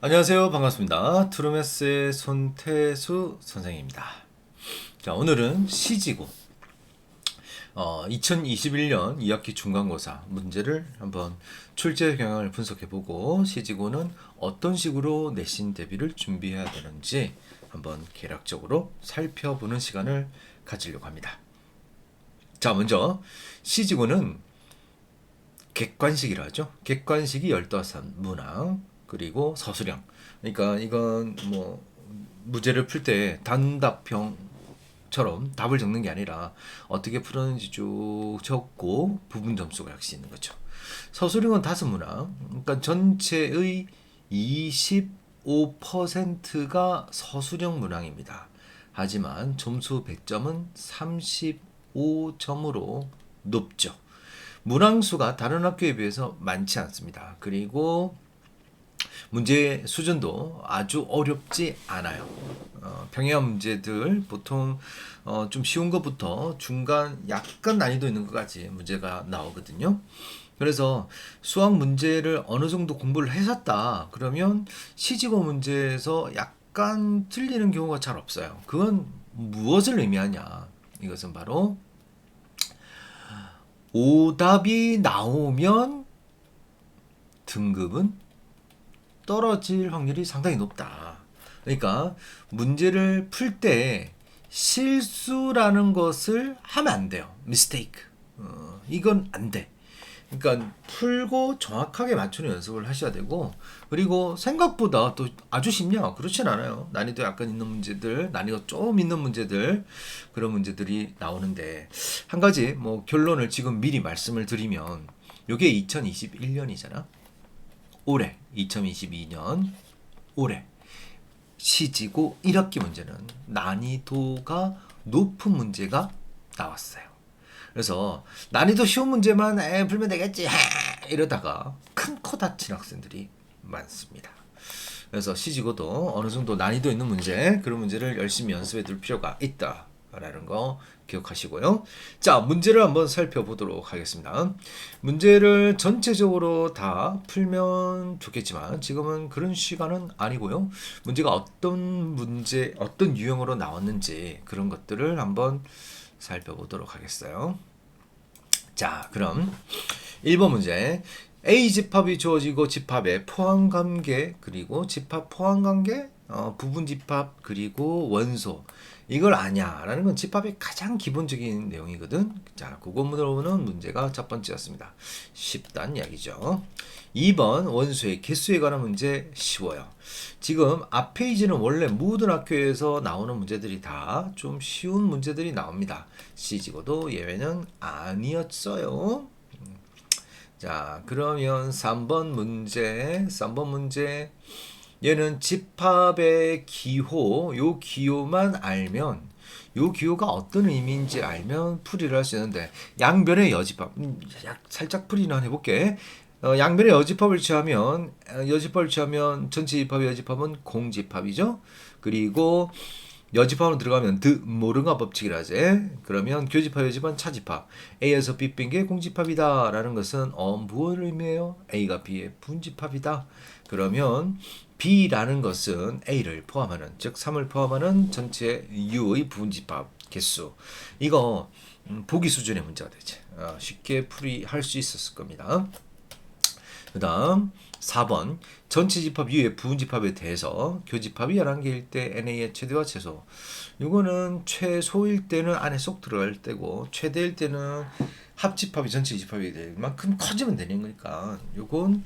안녕하세요. 반갑습니다. 트루메스의 손태수 선생입니다. 자, 오늘은 시지고 2021년 2학기 중간고사 문제를 한번 출제 경향을 분석해보고 시지고는 어떤 식으로 내신 대비를 준비해야 되는지 한번 개략적으로 살펴보는 시간을 가지려고 합니다. 자, 먼저 시지고는 객관식이라 하죠. 객관식이 15문항 그리고 서술형. 그러니까 이건 뭐 문제를 풀 때 단답형처럼 답을 적는 게 아니라 어떻게 풀었는지 쭉 적고 부분 점수가 할 수 있는 거죠. 서술형은 5문항. 그러니까 전체의 25%가 서술형 문항입니다. 하지만 점수 100점은 35점으로 높죠. 문항수가 다른 학교에 비해서 많지 않습니다. 그리고 문제 수준도 아주 어렵지 않아요. 평행한 문제들 보통 좀 쉬운 것부터 중간 약간 난이도 있는 것까지 문제가 나오거든요. 그래서 수학 문제를 어느 정도 공부를 하셨다 그러면 시지고 문제에서 약간 틀리는 경우가 잘 없어요. 그건 무엇을 의미하냐? 이것은 바로 오답이 나오면 등급은 떨어질 확률이 상당히 높다. 그러니까 문제를 풀 때 실수라는 것을 하면 안 돼요. mistake. 이건 안 돼. 그러니까 풀고 정확하게 맞추는 연습을 하셔야 되고, 그리고 생각보다 또 아주 쉽냐? 그렇진 않아요. 난이도 약간 있는 문제들, 난이도 좀 있는 문제들, 그런 문제들이 나오는데, 한 가지 뭐 결론을 지금 미리 말씀을 드리면, 요게 2021년이잖아. 올해 2022년 올해 시지고 1학기 문제는 난이도가 높은 문제가 나왔어요. 그래서 난이도 쉬운 문제만 풀면 되겠지 이러다가 큰 코 다친 학생들이 많습니다. 그래서 시지고도 어느 정도 난이도 있는 문제, 그런 문제를 열심히 연습해 둘 필요가 있다라는 거 기억하시고요. 자, 문제를 한번 살펴보도록 하겠습니다. 문제를 전체적으로 다 풀면 좋겠지만 지금은 그런 시간은 아니고요. 문제가 어떤 유형으로 나왔는지 그런 것들을 한번 살펴보도록 하겠어요. 자, 그럼 1번 문제. A 집합이 주어지고 집합의 포함관계 그리고 집합 포함관계 부분 집합 그리고 원소 이걸 아냐라는 건 집합의 가장 기본적인 내용이거든. 자, 그거 물어보는 문제가 첫 번째였습니다. 쉽단 이야기죠. 2번 원소의 개수에 관한 문제 쉬워요. 지금 앞 페이지는 원래 모든 학교에서 나오는 문제들이 다 좀 쉬운 문제들이 나옵니다. 시지고도 예외는 아니었어요. 자, 그러면 3번 문제. 얘는 집합의 기호, 요 기호만 알면, 요 기호가 어떤 의미인지 알면 풀이를 할 수 있는데, 양변의 여집합, 살짝 풀이는 해볼게. 양변의 여집합을 취하면, 전체 집합의 여집합은 공집합이죠? 그리고, 여집합으로 들어가면 모르가 법칙이라 하지. 그러면 교집합, 여집합은 차집합. A에서 B 뺀 게 공집합이다. 라는 것은 무엇을 의미해요? A가 B의 분집합이다. 그러면 B라는 것은 A를 포함하는, 즉 3을 포함하는 전체 U의 분집합 개수. 이거 보기 수준의 문제가 되지. 쉽게 풀이할 수 있었을 겁니다. 그 다음 4번 전체 집합 이외의 부분 집합에 대해서 교집합이 11개일 때 NA의 최대와 최소. 이거는 최소일 때는 안에 쏙 들어갈 때고 최대일 때는 합집합이 전체 집합이 될 만큼 커지면 되는 거니까 요건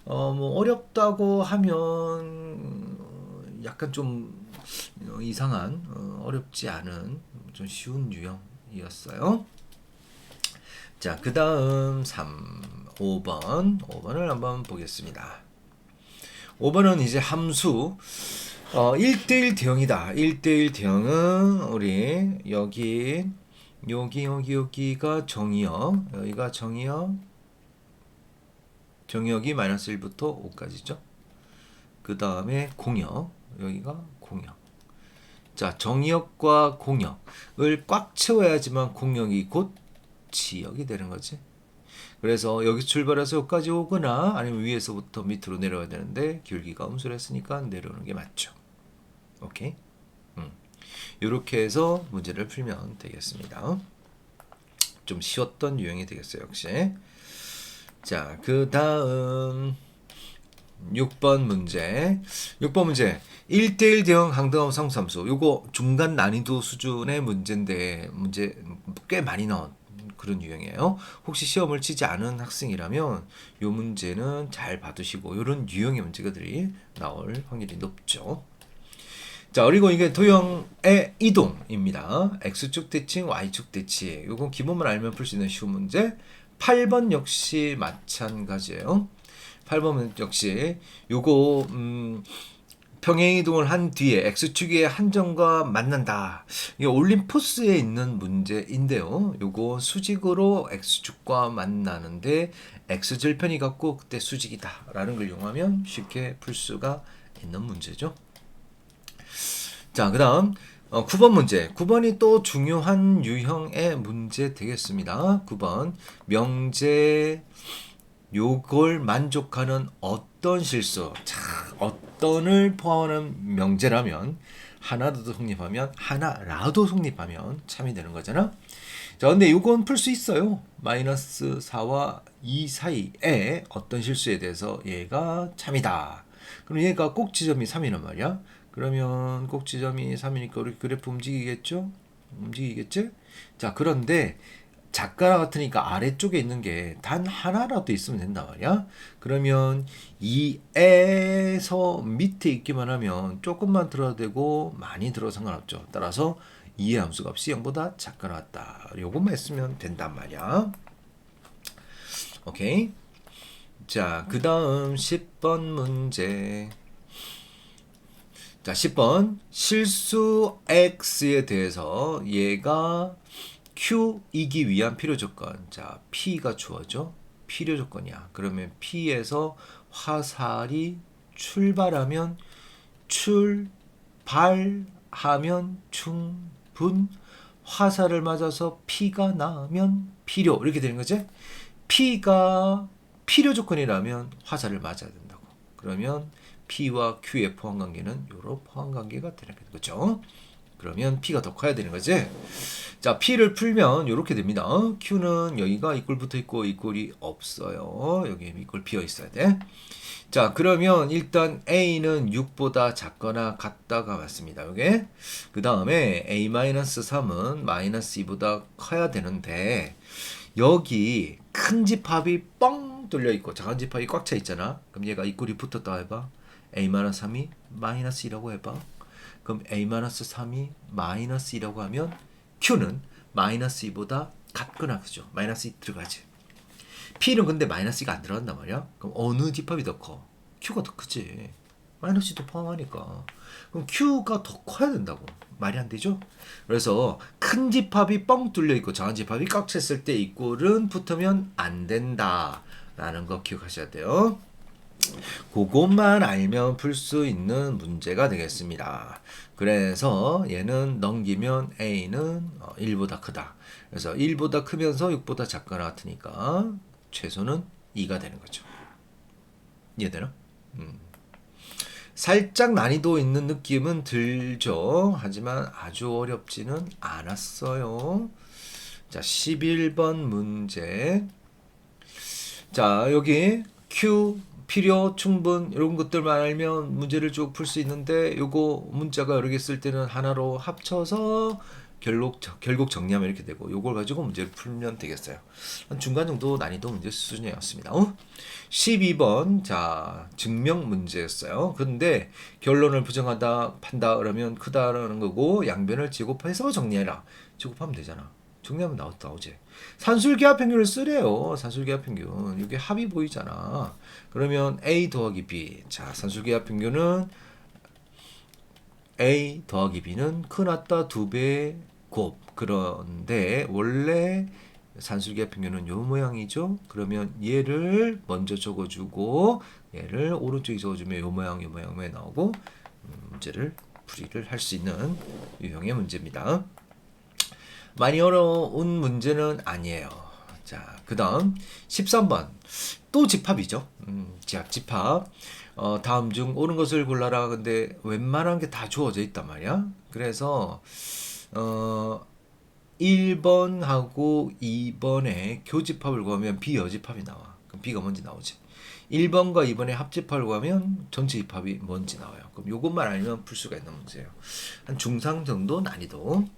뭐 어렵다고 하면 약간 좀 이상한 어렵지 않은 좀 쉬운 유형이었어요. 자, 그 다음 5번을 한번 보겠습니다. 5번은 이제 함수 1대1 대형이다. 1대1 대형은 우리 여기가 정의역, 여기가 정의역이 마이너스 1부터 5까지죠. 그 다음에 공역, 여기가 공역. 자, 정의역과 공역을 꽉 채워야지만 공역이 곧 지역이 되는 거지. 그래서 여기 출발해서 여기까지 오거나 아니면 위에서부터 밑으로 내려와야 되는데 기울기가 음수를 했으니까 내려오는 게 맞죠. 오케이. 이렇게 해서 문제를 풀면 되겠습니다. 좀 쉬웠던 유형이 되겠어요, 역시. 자, 그 다음 6번 문제. 6번 문제. 1대1 대응 항등하고 상수함수. 요거 중간 난이도 수준의 문제인데 문제 꽤 많이 나온 그런 유형이에요. 혹시 시험을 치지 않은 학생이라면 요 문제는 잘 봐두시고 요런 유형의 문제들이 나올 확률이 높죠. 자, 그리고 이게 도형의 이동입니다. X축 대칭, Y축 대칭. 요건 기본만 알면 풀 수 있는 쉬운 문제. 8번 역시 마찬가지예요. 8번 역시 요거 평행 이동을 한 뒤에 X축의 한 점과 만난다. 이게 올림포스에 있는 문제인데요. 요거 수직으로 X축과 만나는데 X절편이 같고 그때 수직이다라는 걸 이용하면 쉽게 풀 수가 있는 문제죠. 자, 그 다음 9번 문제. 9번이 또 중요한 유형의 문제 되겠습니다. 9번 명제 요걸 만족하는 어떤 실수. 자, 어떤을 포함하는 명제라면 하나라도 성립하면 하나라도 성립하면 참이 되는 거잖아. 자, 근데 요건 풀 수 있어요. 마이너스 4와 2 사이에 어떤 실수에 대해서 얘가 참이다. 그럼 얘가 꼭 지점이 3이란 말이야. 그러면 꼭 지점이 3이니까 우리 그래프 움직이겠죠? 움직이겠지? 자, 그런데 작가라 같으니까 아래쪽에 있는 게 단 하나라도 있으면 된단 말이야. 그러면 2에서 밑에 있기만 하면 조금만 들어도 되고 많이 들어도 상관없죠. 따라서 2의 함수 값이 0보다 작거나 같다. 요것만 했으면 된단 말이야. 오케이. 자, 그 다음 10번 문제. 자, 10번 실수 x에 대해서 얘가 q이기 위한 필요 조건. 자, p가 주어져. 필요 조건이야. 그러면 p에서 화살이 출발하면 충분 화살을 맞아서 p가 나면 필요 이렇게 되는 거지. p가 필요 조건이라면 화살을 맞아야 된다고. 그러면 P와 Q의 포함관계는 요런 포함관계가 되는 거죠. 그러면 P가 더 커야 되는 거지. 자, P를 풀면 이렇게 됩니다. Q는 여기가 이꼴 붙어 있고 이꼴이 없어요. 여기 이꼴 비어 있어야 돼. 자, 그러면 일단 A는 6보다 작거나 같다가 맞습니다. 요게. 그 다음에 A-3은 -2보다 커야 되는데 여기 큰 집합이 뻥 뚫려 있고 작은 집합이 꽉 차 있잖아. 그럼 얘가 이꼴이 붙었다 해봐. A-3이 -2라고 해봐. 그럼 A-3이 -2라고 하면 Q는 -2보다 같거나 그죠. -2 들어가지. P는 근데 -2가 안 들어간단 말이야. 그럼 어느 집합이 더 커? Q가 더 크지. -2도 포함하니까. 그럼 Q가 더 커야 된다고. 말이 안 되죠? 그래서 큰 집합이 뻥 뚫려 있고 작은 집합이 꽉 찼을 때 이 꼴은 붙으면 안 된다. 라는 거 기억하셔야 돼요. 그것만 알면 풀 수 있는 문제가 되겠습니다. 그래서 얘는 넘기면 A는 1보다 크다. 그래서 1보다 크면서 6보다 작거나 같으니까 최소는 2가 되는 거죠. 이해되나? 살짝 난이도 있는 느낌은 들죠. 하지만 아주 어렵지는 않았어요. 자, 11번 문제. 자, 여기 Q, 필요, 충분 이런 것들만 알면 문제를 쭉 풀 수 있는데 요거 문자가 여러 개 쓸 때는 하나로 합쳐서 결국 정리하면 이렇게 되고 요걸 가지고 문제를 풀면 되겠어요. 한 중간 정도 난이도 문제 수준이었습니다. 12번 자 증명 문제였어요. 근데 결론을 부정하다 판다 그러면 크다라는 거고 양변을 제곱해서 정리해라. 제곱하면 되잖아. 정리하면 나오지. 산술기하 평균을 쓰래요. 산술기하 평균. 이게 합이 보이잖아. 그러면 A 더하기 B. 자, 산술기하 평균은 A 더하기 B는 크났다 2배 곱. 그런데 원래 산술기하 평균은 요 모양이죠. 그러면 얘를 먼저 적어주고 얘를 오른쪽에 적어주면 요 모양에 나오고 문제를 풀이를 할 수 있는 유형의 문제입니다. 많이 어려운 문제는 아니에요. 자, 그 다음 13번 또 집합이죠. 집합. 다음 중 옳은 것을 골라라. 근데 웬만한 게 다 주어져 있단 말이야. 그래서 1번하고 2번에 교집합을 구하면 비여집합이 나와. 그럼 B가 뭔지 나오지. 1번과 2번의 합집합을 구하면 전체 집합이 뭔지 나와요. 그럼 요것만 알면 풀 수가 있는 문제예요. 한 중상 정도 난이도.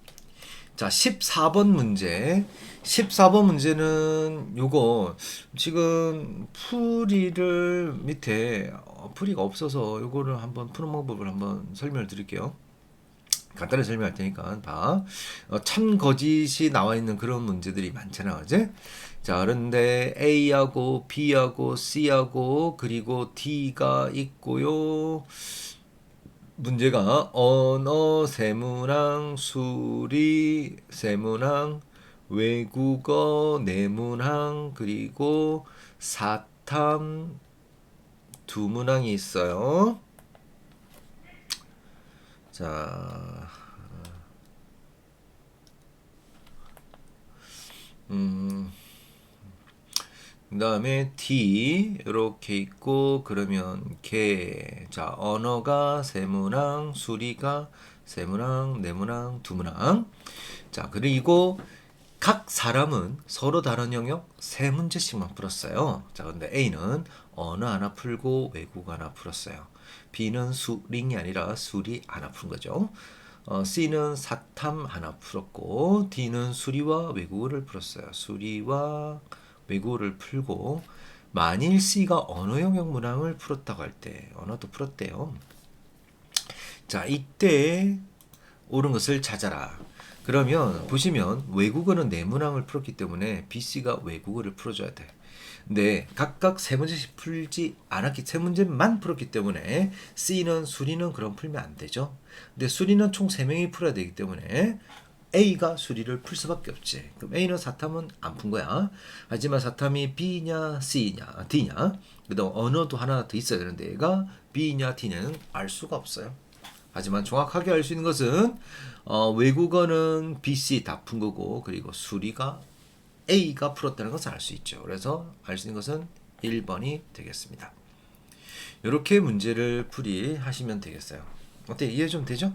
자, 14번 문제. 14번 문제는 요거 지금 풀이를 밑에 풀이가 없어서 요거를 한번 푸는 방법을 한번 설명을 드릴게요. 간단히 설명할 테니까 봐. 참 거짓이 나와 있는 그런 문제들이 많잖아, 그지? 자, 그런데 A하고 B하고 C하고 그리고 D가 있고요. 문제가 언어, 세문항, 수리, 세문항, 외국어, 내문항, 그리고 사탐, 두 문항이 있어요. 자, 그 다음에 D 이렇게 있고 그러면 개. 자, 언어가 세문항, 수리가 세문항, 내문항, 두문항. 자, 그리고 각 사람은 서로 다른 영역 세 문제씩만 풀었어요. 자, 근데 A는 언어 하나 풀고 외국어 하나 풀었어요. B는 수링이 아니라 수리 하나 푼 거죠. C는 사탐 하나 풀었고 D는 수리와 외국어를 풀었어요. 수리와 외국어를 풀고 만일 C가 언어 영역 문항을 풀었다고 할 때 언어도 풀었대요. 자, 이때 옳은 것을 찾아라. 그러면 보시면 외국어는 네 문항을 풀었기 때문에 BC가 외국어를 풀어줘야 돼. 근데 각각 세 문제씩 풀지 않았기 세 문제만 풀었기 때문에 C는 수리는 그럼 풀면 안 되죠. 근데 수리는 총 3명이 풀어야 되기 때문에 A가 수리를 풀 수밖에 없지. 그럼 A는 사탐은 안 푼 거야. 하지만 사탐이 B냐 C냐 D냐 그다음 언어도 하나 더 있어야 되는데 얘가 B냐 D냐는 알 수가 없어요. 하지만 정확하게 알 수 있는 것은 외국어는 B, C 다 푼 거고 그리고 수리가 A가 풀었다는 것을 알 수 있죠. 그래서 알 수 있는 것은 1번이 되겠습니다. 이렇게 문제를 풀이하시면 되겠어요. 어때? 이해 좀 되죠?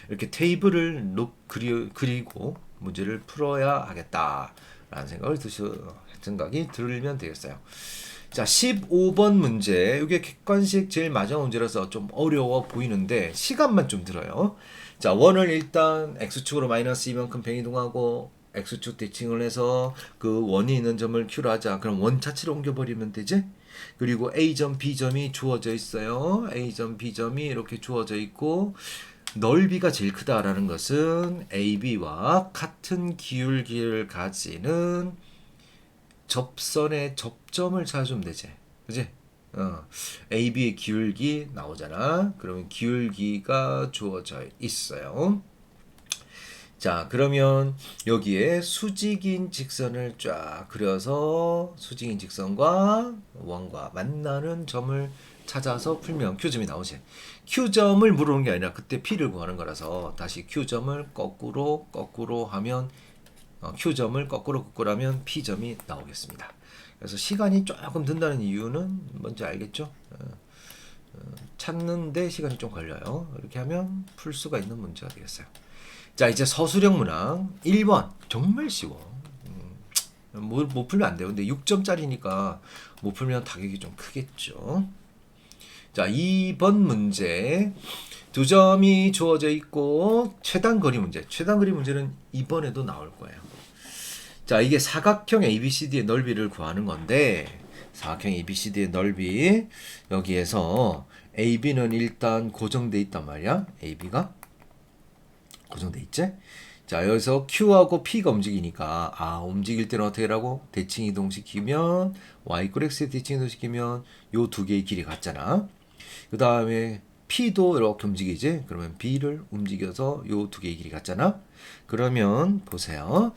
이렇게 테이블을 그리고 문제를 풀어야 하겠다라는 생각이 들면 되겠어요. 자, 15번 문제. 이게 객관식 제일 마지막 문제라서 좀 어려워 보이는데 시간만 좀 들어요. 자, 원을 일단 x축으로 마이너스 2만큼 변이동하고 x축 대칭을 해서 그 원이 있는 점을 q로 하자. 그럼 원 자체를 옮겨버리면 되지? 그리고 a점, b점이 주어져 있어요. a점, b점이 이렇게 주어져 있고 넓이가 제일 크다라는 것은 AB와 같은 기울기를 가지는 접선의 접점을 찾아주면 되지. 그지? AB의 기울기 나오잖아. 그러면 기울기가 주어져 있어요. 자, 그러면 여기에 수직인 직선을 쫙 그려서 수직인 직선과 원과 만나는 점을 찾아서 풀면 Q점이 나오지. Q점을 물어보는 게 아니라 그때 P를 구하는 거라서 다시 Q점을 거꾸로 하면 Q점을 거꾸로 하면 P점이 나오겠습니다. 그래서 시간이 조금 든다는 이유는 뭔지 알겠죠? 찾는데 시간이 좀 걸려요. 이렇게 하면 풀 수가 있는 문제가 되겠어요. 자, 이제 서술형 문항 1번 정말 쉬워. 못 풀면 안 돼요. 근데 6점짜리니까 못 풀면 타격이 좀 크겠죠. 자, 2번 문제 두 점이 주어져 있고 최단 거리 문제. 최단 거리 문제는 이번에도 나올 거예요. 자, 이게 사각형 ABCD의 넓이를 구하는 건데 사각형 ABCD의 넓이 여기에서 AB는 일단 고정돼 있단 말이야. AB가 고정돼 있지? 자, 여기서 Q하고 P가 움직이니까 움직일 때는 어떻게 하라고? 대칭 이동시키면 Y X에 대칭 이동시키면 요 두 개의 길이 같잖아. 그 다음에 P도 이렇게 움직이지? 그러면 B를 움직여서 요 두 개의 길이 같잖아. 그러면 보세요.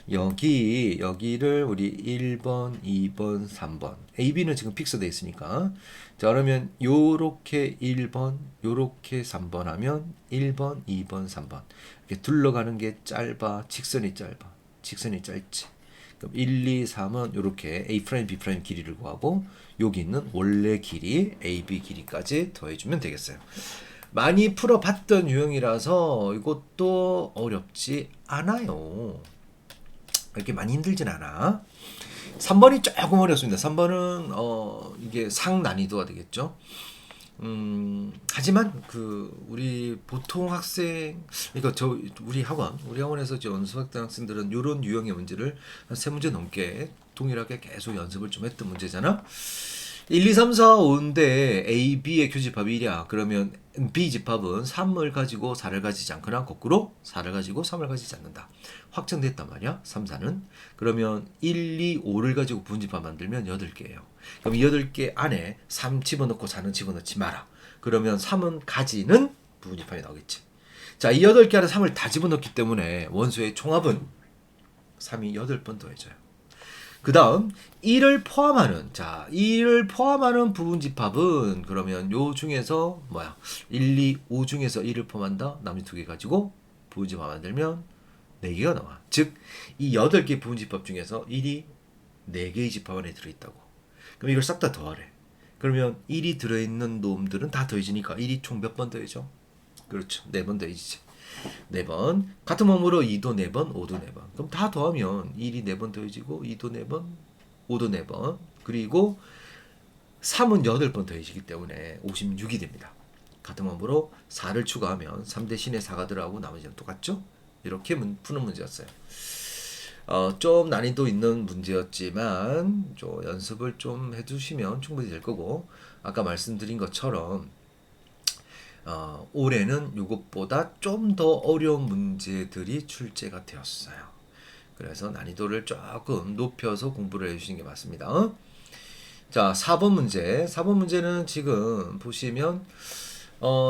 여기를 우리 1번, 2번, 3번. AB는 지금 픽스되어 있으니까. 자, 그러면 요렇게 1번, 요렇게 3번 하면 1번, 2번, 3번. 이렇게 둘러가는 게 짧아. 직선이 짧지. 그럼 1, 2, 3은 이렇게 A', B' 길이를 구하고 여기 있는 원래 길이 AB 길이까지 더해주면 되겠어요. 많이 풀어봤던 유형이라서 이것도 어렵지 않아요. 이렇게 많이 힘들진 않아. 3번이 조금 어렵습니다. 3번은 이게 상난이도가 되겠죠. 하지만 우리 보통 학생, 그러니까 우리 학원에서 연습했던 학생들은 이런 유형의 문제를 한 3문제 넘게 동일하게 계속 연습을 좀 했던 문제잖아. 1, 2, 3, 4, 5인데 A, B의 교집합이 1이야. 그러면 B 집합은 3을 가지고 4를 가지지 않거나 거꾸로 4를 가지고 3을 가지지 않는다. 확정됐단 말이야. 3, 4는. 그러면 1, 2, 5를 가지고 부분집합 만들면 8개예요. 그럼 이 8개 안에 3 집어넣고 4는 집어넣지 마라. 그러면 3은 가지는 부분집합이 나오겠지. 자, 이 8개 안에 3을 다 집어넣기 때문에 원소의 총합은 3이 8번 더해져요. 그 다음 1을 포함하는 부분집합은 그러면 요 중에서 1, 2, 5 중에서 1을 포함한다. 나머지 2개 가지고 부분집합 만들면 4개가 나와. 즉 이 8개 부분집합 중에서 1이 4개의 집합 안에 들어있다고. 그럼 이걸 싹 다 더하래. 그러면 1이 들어있는 놈들은 다 더해지니까 1이 총 몇 번 더해져? 그렇죠. 4번 더해지지. 4번. 같은 몸으로 2도 4번, 5도 4번. 그럼 다 더하면 1이 4번 더해지고 2도 4번, 5도 4번. 그리고 3은 8번 더해지기 때문에 56이 됩니다. 같은 몸으로 4를 추가하면 3 대신에 4가 들어가고 나머지는 똑같죠? 이렇게 푸는 문제였어요. 좀 난이도 있는 문제였지만 연습을 좀 해두시면 충분히 될 거고, 아까 말씀드린 것처럼 올해는 이것보다 좀 더 어려운 문제들이 출제가 되었어요. 그래서 난이도를 조금 높여서 공부를 해주시는 게 맞습니다. 자, 4번 문제. 4번 문제는 지금 보시면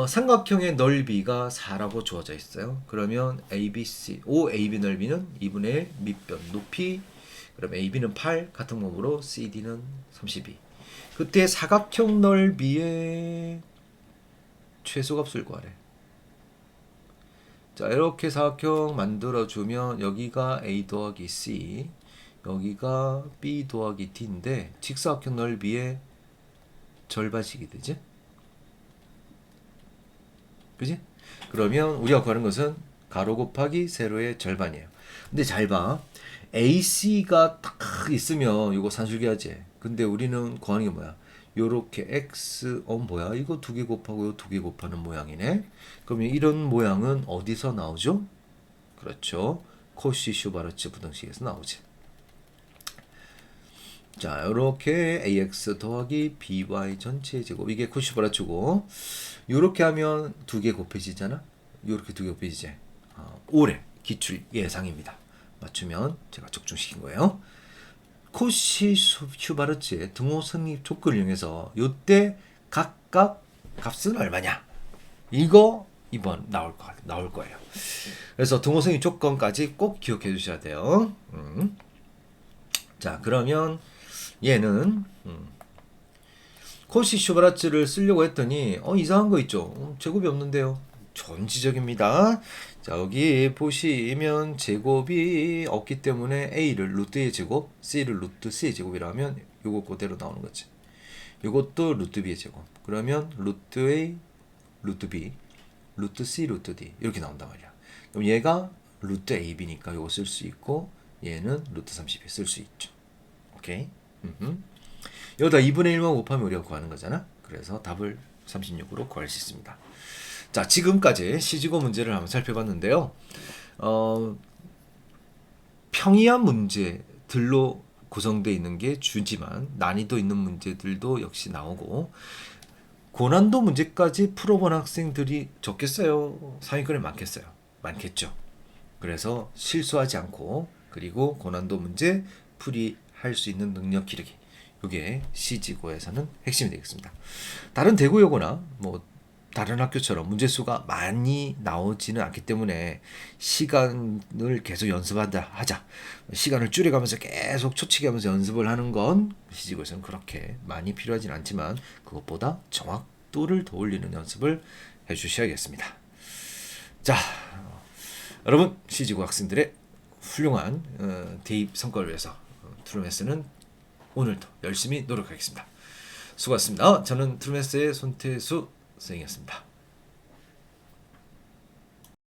삼각형의 넓이가 4라고 주어져 있어요. 그러면 ABC, OAB 넓이는 2분의 1 밑변 높이, 그럼 AB는 8, 같은 몸으로 CD는 32. 그때 사각형 넓이의 최소값을 구하래. 자, 이렇게 사각형 만들어주면 여기가 A 더하기 C, 여기가 B 더하기 D인데 직사각형 넓이의 절반씩이 되지? 그지? 그러면 우리가 구하는 것은 가로 곱하기 세로의 절반이에요. 근데 잘 봐. AC가 딱 있으면 이거 산술기하지. 근데 우리는 구하는 게 뭐야? 요렇게 X, 뭐야? 이거 2개 곱하고 요 2개 곱하는 모양이네. 그러면 이런 모양은 어디서 나오죠? 그렇죠. 코시-슈바르츠 부등식에서 나오지. 자, 요렇게 AX 더하기 BY 전체 제곱. 이게 코시-슈바르츠고. 요렇게 하면 2개 곱해지잖아? 요렇게 2개 곱해지지? 올해 기출 예상입니다. 맞추면 제가 적중시킨 거예요. 코시-슈바르츠의 등호 성립 조건을 이용해서 요때 각각 값은 얼마냐? 이거 이번 나올 거예요. 그래서 등호 성립 조건까지 꼭 기억해 주셔야 돼요. 자, 그러면 얘는 코시-슈바르츠를 쓰려고 했더니 이상한 거 있죠. 제곱이 없는데요. 전지적입니다. 자, 여기 보시면 제곱이 없기 때문에 A를 루트 A의 제곱, C를 루트 C의 제곱이라면 요거 그대로 나오는 거지. 요것도 루트 B의 제곱. 그러면 루트 A, 루트 B, 루트 C, 루트 D 이렇게 나온단 말이야. 그럼 얘가 루트 AB니까 요거 쓸 수 있고, 얘는 루트 32 쓸 수 있죠. 오케이? 여기다 2분의 1만 곱하면 우리가 구하는 거잖아. 그래서 답을 36으로 구할 수 있습니다. 자, 지금까지 시지고 문제를 한번 살펴봤는데요. 평이한 문제들로 구성되어 있는 게 주지만 난이도 있는 문제들도 역시 나오고, 고난도 문제까지 풀어본 학생들이 적겠어요? 상위권에 많겠어요? 많겠죠. 그래서 실수하지 않고, 그리고 고난도 문제 풀이할 수 있는 능력 기르기, 이게 시지고에서는 핵심이 되겠습니다. 다른 대구여고나 다른 학교처럼 문제수가 많이 나오지는 않기 때문에 시간을 계속 하자. 시간을 줄여가면서 계속 초치기 하면서 연습을 하는 건 시지고에서는 그렇게 많이 필요하진 않지만, 그것보다 정확도를 더 올리는 연습을 해주셔야겠습니다. 자, 여러분, 시지고 학생들의 훌륭한 대입 성과를 위해서 트루메스는 오늘도 열심히 노력하겠습니다. 수고하셨습니다. 저는 트루메스의 손태수 선생이었습니다.